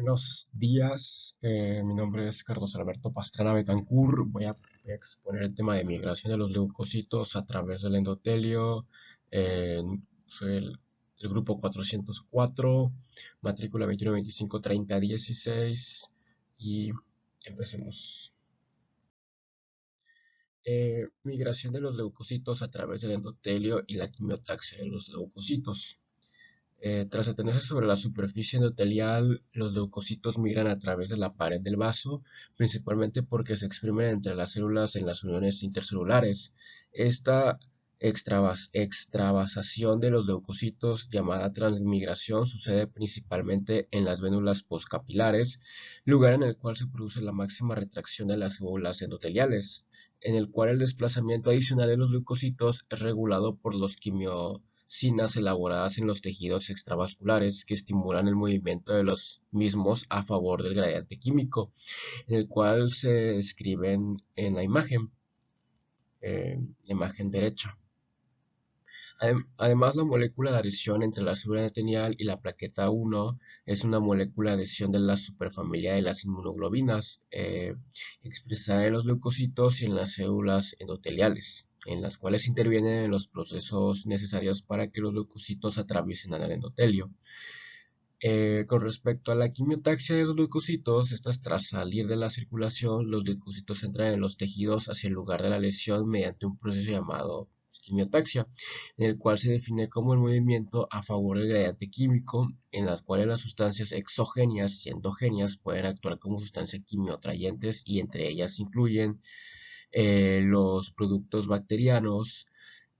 Buenos días, mi nombre es Carlos Alberto Pastrana Betancur. Voy a exponer el tema de migración de los leucocitos a través del endotelio. Eh, Soy el grupo 404, matrícula 21253016 y empecemos. Migración de los leucocitos a través del endotelio y la quimiotaxia de los leucocitos. Tras detenerse sobre la superficie endotelial, los leucocitos migran a través de la pared del vaso, principalmente porque se exprimen entre las células en las uniones intercelulares. Esta extravasación de los leucocitos, llamada transmigración, sucede principalmente en las vénulas postcapilares, lugar en el cual se produce la máxima retracción de las células endoteliales, en el cual el desplazamiento adicional de los leucocitos es regulado por los quimiosinas elaboradas en los tejidos extravasculares que estimulan el movimiento de los mismos a favor del gradiente químico, en el cual se describen en la imagen derecha. Además, la molécula de adhesión entre la célula endotelial y la plaqueta 1 es una molécula de adhesión de la superfamilia de las inmunoglobinas, expresada en los leucocitos y en las células endoteliales, en las cuales intervienen en los procesos necesarios para que los leucocitos atraviesen al endotelio. Con respecto a la quimiotaxia de los leucocitos, estas tras salir de la circulación, los leucocitos entran en los tejidos hacia el lugar de la lesión mediante un proceso llamado quimiotaxia, en el cual se define como el movimiento a favor del gradiente químico, en las cuales las sustancias exogenias y endogenias pueden actuar como sustancias quimioatrayentes y entre ellas incluyen los productos bacterianos,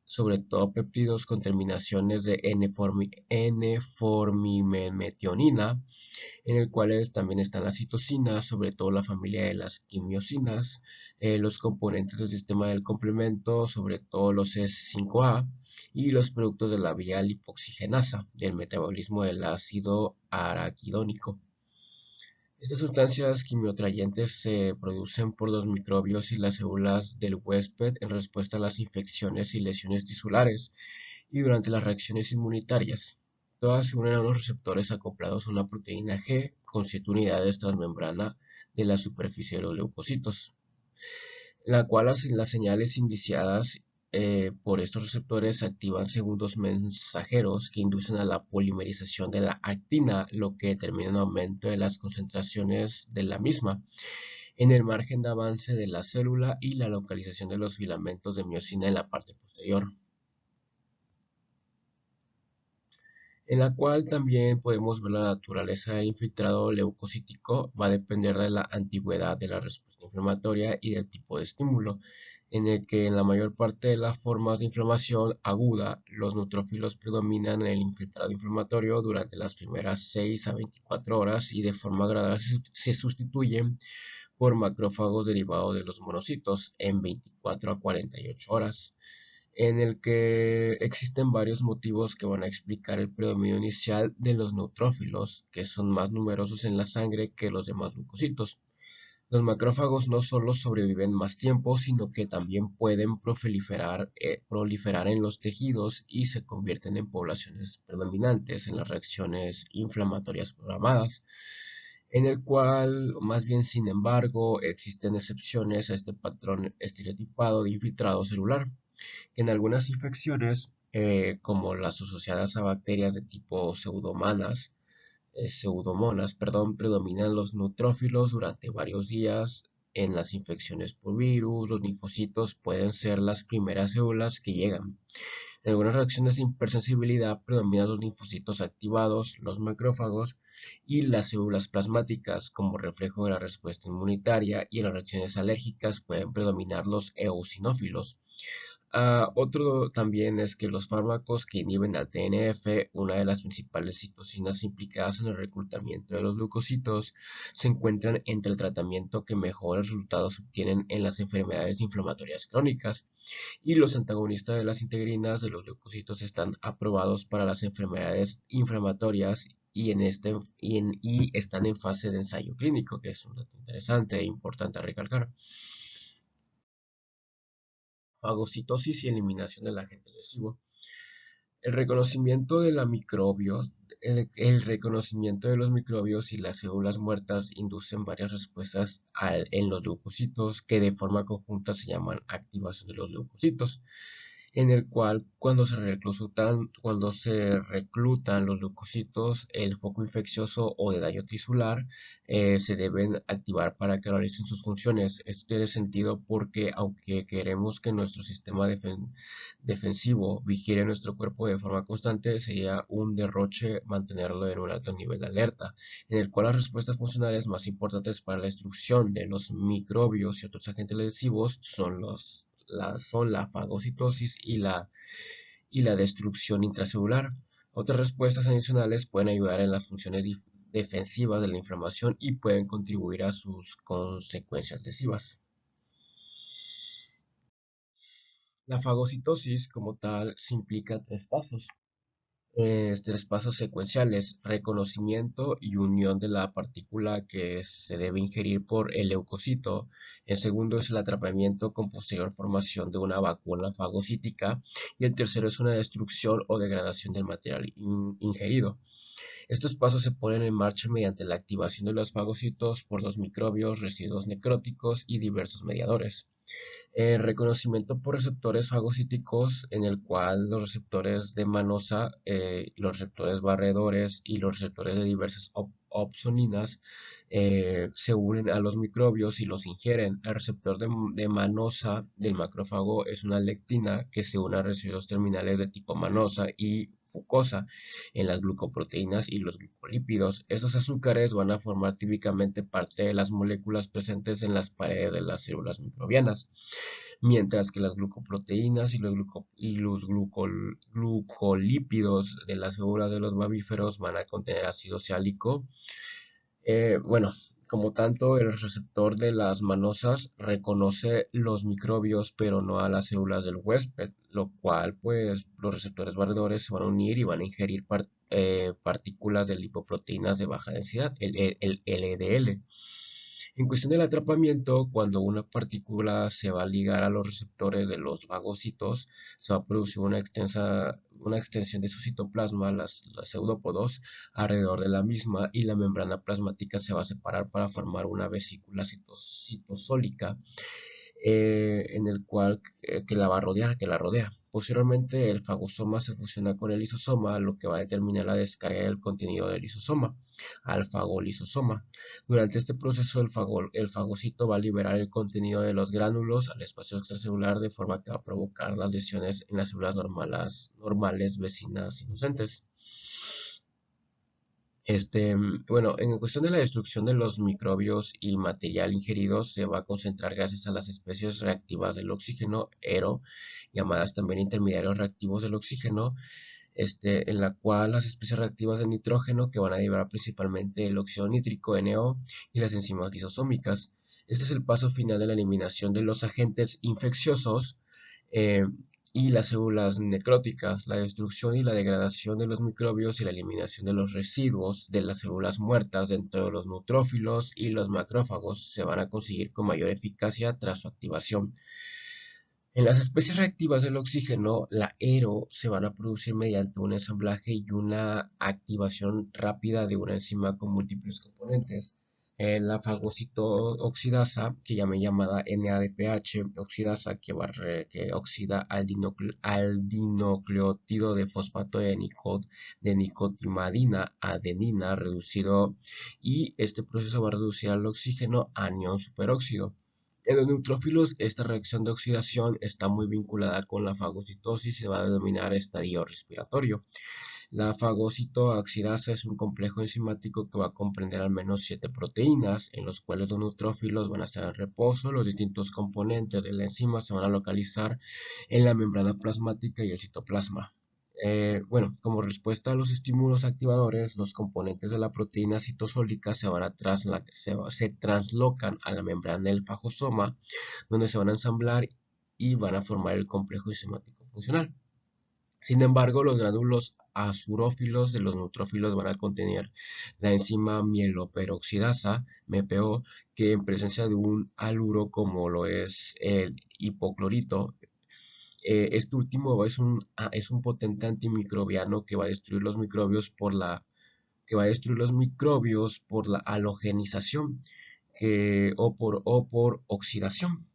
sobre todo péptidos con terminaciones de N-formimetionina, en el cual también están las citocinas, sobre todo la familia de las quimiosinas, los componentes del sistema del complemento, sobre todo los C5A, y los productos de la vía lipoxigenasa, del metabolismo del ácido araquidónico. Estas sustancias quimioatrayentes se producen por los microbios y las células del huésped en respuesta a las infecciones y lesiones tisulares y durante las reacciones inmunitarias. Todas se unen a unos receptores acoplados a una proteína G con 7 unidades transmembrana de la superficie de los leucocitos, la cual las señales indiciadas por estos receptores activan segundos mensajeros que inducen a la polimerización de la actina, lo que determina un aumento de las concentraciones de la misma en el margen de avance de la célula y la localización de los filamentos de miosina en la parte posterior, en la cual también podemos ver la naturaleza del infiltrado leucocítico. Va a depender de la antigüedad de la respuesta inflamatoria y del tipo de estímulo, en el que en la mayor parte de las formas de inflamación aguda, los neutrófilos predominan en el infiltrado inflamatorio durante las primeras 6 a 24 horas y de forma gradual se sustituyen por macrófagos derivados de los monocitos en 24 a 48 horas, en el que existen varios motivos que van a explicar el predominio inicial de los neutrófilos, que son más numerosos en la sangre que los demás leucocitos. Los macrófagos no solo sobreviven más tiempo, sino que también pueden proliferar en los tejidos y se convierten en poblaciones predominantes en las reacciones inflamatorias programadas, en el cual, más bien sin embargo, existen excepciones a este patrón estereotipado de infiltrado celular, que en algunas infecciones, como las asociadas a bacterias de tipo pseudomonas, predominan los neutrófilos durante varios días. En las infecciones por virus, los linfocitos pueden ser las primeras células que llegan. En algunas reacciones de hipersensibilidad predominan los linfocitos activados, los macrófagos y las células plasmáticas como reflejo de la respuesta inmunitaria, y en las reacciones alérgicas pueden predominar los eosinófilos. Otro también es que los fármacos que inhiben al TNF, una de las principales citocinas implicadas en el reclutamiento de los leucocitos, se encuentran entre el tratamiento que mejores resultados obtienen en las enfermedades inflamatorias crónicas, y los antagonistas de las integrinas de los leucocitos están aprobados para las enfermedades inflamatorias y están en fase de ensayo clínico, que es un dato interesante e importante a recalcar. Fagocitosis y eliminación del agente lesivo. El reconocimiento de la microbios el reconocimiento de los microbios y las células muertas inducen varias respuestas en los leucocitos que de forma conjunta se llaman activación de los leucocitos, en el cual cuando se reclutan los leucocitos, el foco infeccioso o de daño tisular se deben activar para que realicen sus funciones. Esto tiene sentido porque aunque queremos que nuestro sistema defensivo vigile nuestro cuerpo de forma constante, sería un derroche mantenerlo en un alto nivel de alerta, en el cual las respuestas funcionales más importantes para la destrucción de los microbios y otros agentes lesivos son la fagocitosis y la destrucción intracelular. Otras respuestas adicionales pueden ayudar en las funciones defensivas de la inflamación y pueden contribuir a sus consecuencias lesivas. La fagocitosis como tal se implica tres pasos. Tres pasos secuenciales: reconocimiento y unión de la partícula que se debe ingerir por el leucocito. El segundo es el atrapamiento con posterior formación de una vacuna fagocítica. Y el tercero es una destrucción o degradación del material ingerido. Estos pasos se ponen en marcha mediante la activación de los fagocitos por los microbios, residuos necróticos y diversos mediadores. Reconocimiento por receptores fagocíticos, en el cual los receptores de manosa, los receptores barredores y los receptores de diversas opsoninas se unen a los microbios y los ingieren. El receptor de manosa del macrófago es una lectina que se une a residuos terminales de tipo manosa y fucosa en las glucoproteínas y los glucolípidos. Estos azúcares van a formar típicamente parte de las moléculas presentes en las paredes de las células microbianas, mientras que las glucoproteínas y los glucolípidos de las células de los mamíferos van a contener ácido sálico. Bueno, como tanto, el receptor de las manosas reconoce los microbios, pero no a las células del huésped, lo cual, pues, los receptores barredores se van a unir y van a ingerir partículas de lipoproteínas de baja densidad, el LDL. En cuestión del atrapamiento, cuando una partícula se va a ligar a los receptores de los fagocitos, se va a producir una extensión de su citoplasma, las pseudópodos, alrededor de la misma, y la membrana plasmática se va a separar para formar una vesícula citosólica, en el cual que la va a rodear, que la rodea. Posteriormente, el fagosoma se fusiona con el lisosoma, lo que va a determinar la descarga del contenido del lisosoma al fagolisosoma. Durante este proceso, el fagocito va a liberar el contenido de los gránulos al espacio extracelular, de forma que va a provocar las lesiones en las células normales vecinas inocentes. Bueno, en cuestión de la destrucción de los microbios y material ingerido, se va a concentrar gracias a las especies reactivas del oxígeno, ERO, llamadas también intermediarios reactivos del oxígeno, en la cual las especies reactivas de nitrógeno, que van a liberar principalmente el óxido nítrico, NO, y las enzimas lisosómicas. Este es el paso final de la eliminación de los agentes infecciosos eh, y las células necróticas, la destrucción y la degradación de los microbios y la eliminación de los residuos de las células muertas dentro de los neutrófilos y los macrófagos se van a conseguir con mayor eficacia tras su activación. En las especies reactivas del oxígeno, la ERO se van a producir mediante un ensamblaje y una activación rápida de una enzima con múltiples componentes. La fagocitooxidasa, que ya me llamada NADPH, oxidasa que oxida al dinucleótido de fosfato de nicotinamida a adenina reducido, y este proceso va a reducir al oxígeno a anión superóxido. En los neutrófilos, esta reacción de oxidación está muy vinculada con la fagocitosis y se va a denominar estadio respiratorio. La fagocitooxidasa es un complejo enzimático que va a comprender al menos 7 proteínas, en los cuales los neutrófilos van a estar en reposo. Los distintos componentes de la enzima se van a localizar en la membrana plasmática y el citoplasma. Bueno, como respuesta a los estímulos activadores, los componentes de la proteína citosólica se translocan a la membrana del fagosoma, donde se van a ensamblar y van a formar el complejo enzimático funcional. Sin embargo, los gránulos azurófilos de los neutrófilos van a contener la enzima mieloperoxidasa, MPO, que en presencia de un haluro como lo es el hipoclorito, este último es un potente antimicrobiano que va a destruir los microbios por la que va a destruir los microbios por la halogenización o por oxidación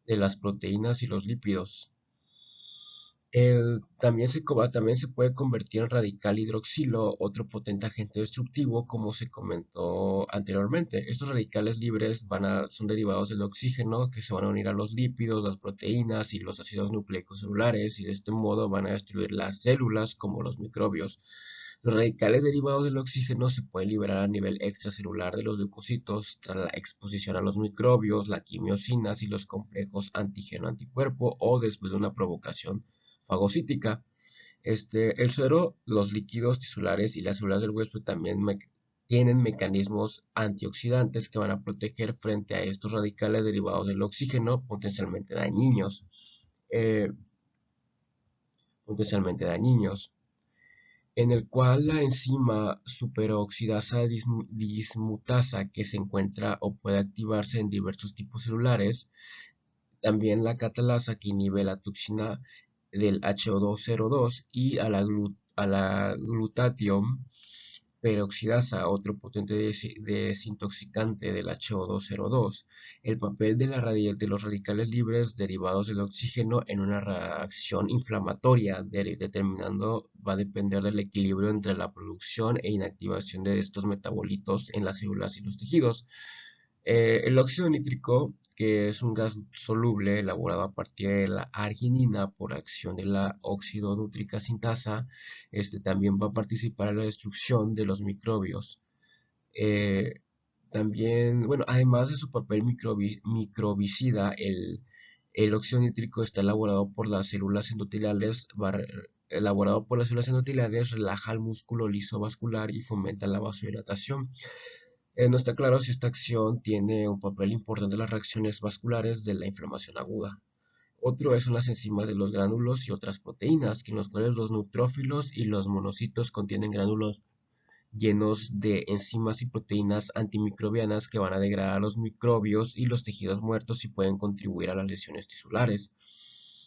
de las proteínas y los lípidos. También se puede convertir en radical hidroxilo, otro potente agente destructivo, como se comentó anteriormente. Estos radicales libres son derivados del oxígeno que se van a unir a los lípidos, las proteínas y los ácidos nucleicos celulares, y de este modo van a destruir las células como los microbios. Los radicales derivados del oxígeno se pueden liberar a nivel extracelular de los leucocitos tras la exposición a los microbios, las quimiosinas y los complejos antígeno-anticuerpo o después de una provocación fagocítica. El suero, los líquidos tisulares y las células del huésped también tienen mecanismos antioxidantes que van a proteger frente a estos radicales derivados del oxígeno potencialmente dañinos. eh, potencialmente dañinos en el cual la enzima superoxidasa dismutasa que se encuentra o puede activarse en diversos tipos celulares, también la catalasa que inhibe la toxina del H202 y a la glutatión peroxidasa, otro potente desintoxicante del H202. El papel de los radicales libres derivados del oxígeno en una reacción inflamatoria determinando va a depender del equilibrio entre la producción e inactivación de estos metabolitos en las células y los tejidos. El óxido nítrico, que es un gas soluble elaborado a partir de la arginina por acción de la oxidonítrica sintasa, también va a participar en la destrucción de los microbios. Eh, También, bueno, además de su papel microbicida, el óxido nítrico está elaborado por las células endoteliales, relaja el músculo liso vascular y fomenta la vasodilatación. No está claro si esta acción tiene un papel importante en las reacciones vasculares de la inflamación aguda. Otro son las enzimas de los gránulos y otras proteínas, en los cuales los neutrófilos y los monocitos contienen gránulos llenos de enzimas y proteínas antimicrobianas que van a degradar los microbios y los tejidos muertos y pueden contribuir a las lesiones tisulares.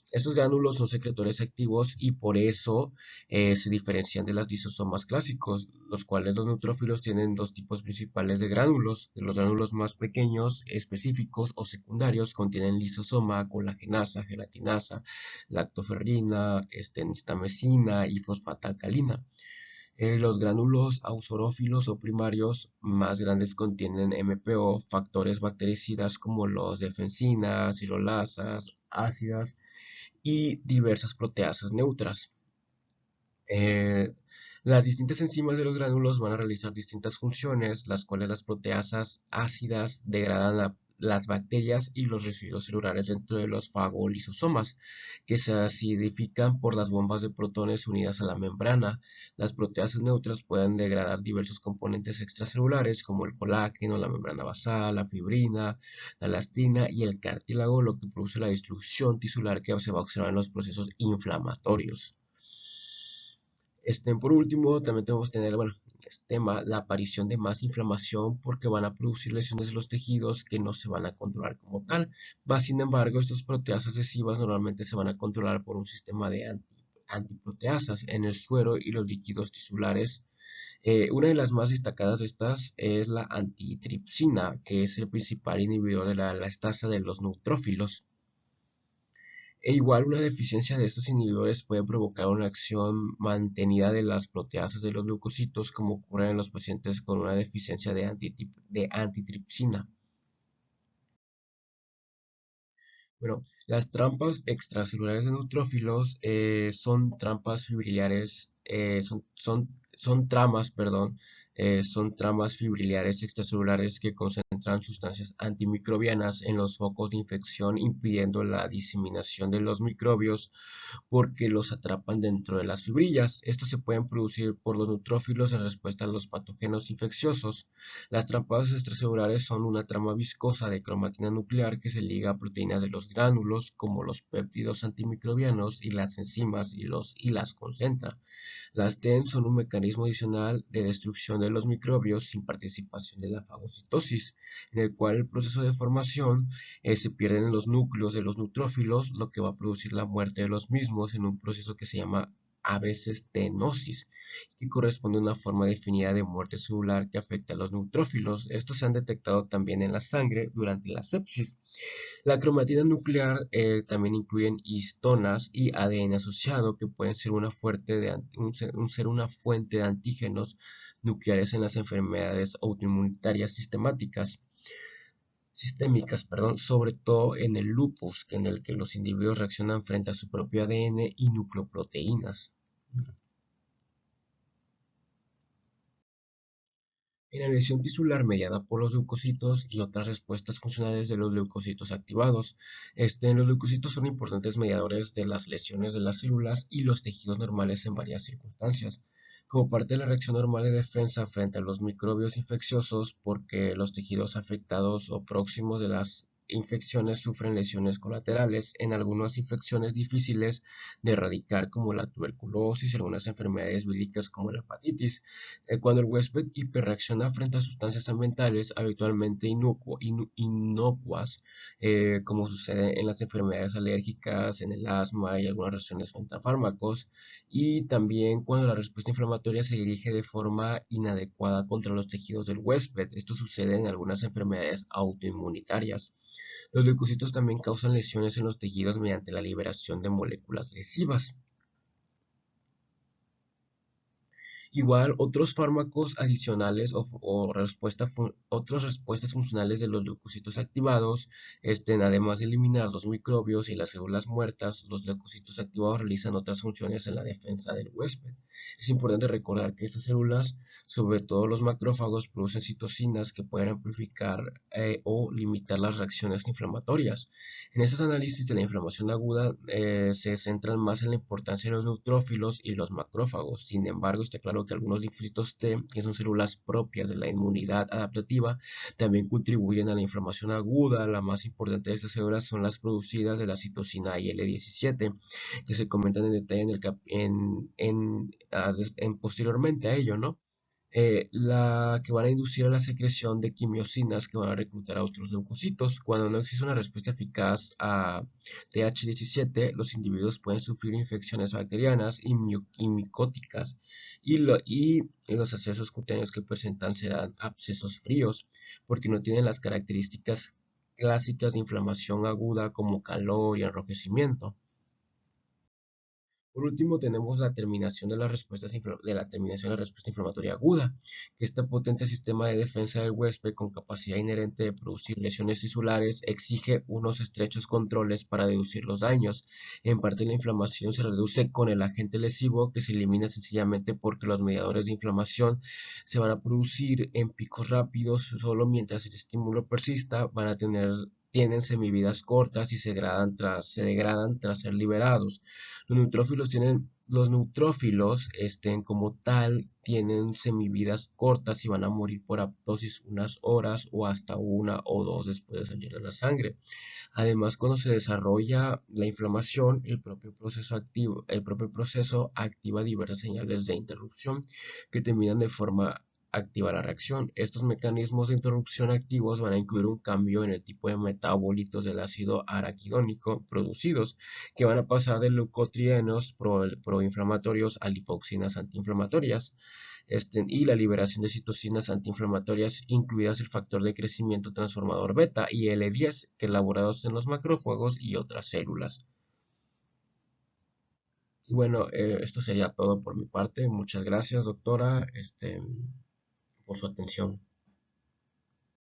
Estos gránulos son secretores activos y por eso se diferencian de las lisosomas clásicos, los cuales los neutrófilos tienen dos tipos principales de gránulos. Los gránulos más pequeños, específicos o secundarios, contienen lisosoma, colagenasa, gelatinasa, lactoferrina, nistamecina y fosfatalcalina. Los gránulos auxorófilos o primarios más grandes contienen MPO, factores bactericidas como los defensinas, cirolasas, ácidas y diversas proteasas neutras. Las distintas enzimas de los gránulos van a realizar distintas funciones, las cuales las proteasas ácidas degradan las bacterias y los residuos celulares dentro de los fagolisosomas, que se acidifican por las bombas de protones unidas a la membrana. Las proteasas neutras pueden degradar diversos componentes extracelulares como el colágeno, la membrana basal, la fibrina, la elastina y el cartílago, lo que produce la destrucción tisular que se va a observar en los procesos inflamatorios. Por último, también tenemos que tener, bueno, la aparición de más inflamación porque van a producir lesiones de los tejidos que no se van a controlar como tal. Sin embargo, estas proteasas lesivas normalmente se van a controlar por un sistema de antiproteasas en el suero y los líquidos tisulares. Una de las más destacadas de estas es la antitripsina, que es el principal inhibidor de la elastasa de los neutrófilos. Igual una deficiencia de estos inhibidores puede provocar una acción mantenida de las proteasas de los leucocitos, como ocurre en los pacientes con una deficiencia de antitripsina. Bueno, las trampas extracelulares de neutrófilos son trampas fibrilares, son tramas, perdón, son tramas fibrilares extracelulares que concentran sustancias antimicrobianas en los focos de infección, impidiendo la diseminación de los microbios porque los atrapan dentro de las fibrillas. Estos se pueden producir por los neutrófilos en respuesta a los patógenos infecciosos. Las trampas extracelulares son una trama viscosa de cromatina nuclear que se liga a proteínas de los gránulos, como los péptidos antimicrobianos y las enzimas y las concentra. Las TEN son un mecanismo adicional de destrucción de los microbios sin participación de la fagocitosis, en el cual el proceso de formación se pierden en los núcleos de los neutrófilos, lo que va a producir la muerte de los mismos en un proceso que se llama a veces tenosis, que corresponde a una forma definida de muerte celular que afecta a los neutrófilos. Estos se han detectado también en la sangre durante la sepsis. La cromatina nuclear también incluye histonas y ADN asociado que pueden ser una fuente de antígenos nucleares en las enfermedades autoinmunitarias sistémicas, perdón, sobre todo en el lupus, en el que los individuos reaccionan frente a su propio ADN y nucleoproteínas. En la lesión tisular mediada por los leucocitos y otras respuestas funcionales de los leucocitos activados. Los leucocitos son importantes mediadores de las lesiones de las células y los tejidos normales en varias circunstancias, como parte de la reacción normal de defensa frente a los microbios infecciosos, porque los tejidos afectados o próximos de las infecciones sufren lesiones colaterales, en algunas infecciones difíciles de erradicar como la tuberculosis y algunas enfermedades vílicas como la hepatitis. Cuando el huésped hiperreacciona frente a sustancias ambientales habitualmente inocuas, como sucede en las enfermedades alérgicas, en el asma y algunas reacciones frente a fármacos, y también cuando la respuesta inflamatoria se dirige de forma inadecuada contra los tejidos del huésped. Esto sucede en algunas enfermedades autoinmunitarias. Los leucocitos también causan lesiones en los tejidos mediante la liberación de moléculas lesivas. Igual, otros fármacos adicionales otras respuestas funcionales de los leucocitos activados, además de eliminar los microbios y las células muertas, los leucocitos activados realizan otras funciones en la defensa del huésped. Es importante recordar que estas células, sobre todo los macrófagos, producen citocinas que pueden amplificar o limitar las reacciones inflamatorias. En estos análisis de la inflamación aguda se centran más en la importancia de los neutrófilos y los macrófagos. Sin embargo, está claro que algunos linfocitos T, que son células propias de la inmunidad adaptativa, también contribuyen a la inflamación aguda. La más importante de estas células son las producidas de la citocina IL-17, que se comentan en detalle posteriormente a ello, ¿no? La que van a inducir a la secreción de quimiosinas que van a reclutar a otros leucocitos. Cuando no existe una respuesta eficaz a TH17, los individuos pueden sufrir infecciones bacterianas y micóticas, y los accesos cutáneos que presentan serán abscesos fríos, porque no tienen las características clásicas de inflamación aguda como calor y enrojecimiento. Por último, tenemos la terminación de la respuesta inflamatoria aguda, que este potente sistema de defensa del huésped con capacidad inherente de producir lesiones tisulares exige unos estrechos controles para reducir los daños. En parte, la inflamación se reduce con el agente lesivo, que se elimina sencillamente porque los mediadores de inflamación se van a producir en picos rápidos. Solo mientras el estímulo persista, tienen semividas cortas y se degradan tras ser liberados. Los neutrófilos, como tal, tienen semividas cortas y van a morir por apoptosis unas horas o hasta una o dos después de salir de la sangre. Además, cuando se desarrolla la inflamación, el propio proceso activa diversas señales de interrupción que terminan de forma activa la reacción. Estos mecanismos de interrupción activos van a incluir un cambio en el tipo de metabolitos del ácido araquidónico producidos, que van a pasar de leucotrienos proinflamatorios a lipoxinas antiinflamatorias, y la liberación de citocinas antiinflamatorias, incluidas el factor de crecimiento transformador beta y L10, que elaborados en los macrófagos y otras células. Y bueno, esto sería todo por mi parte. Muchas gracias, doctora, por su atención.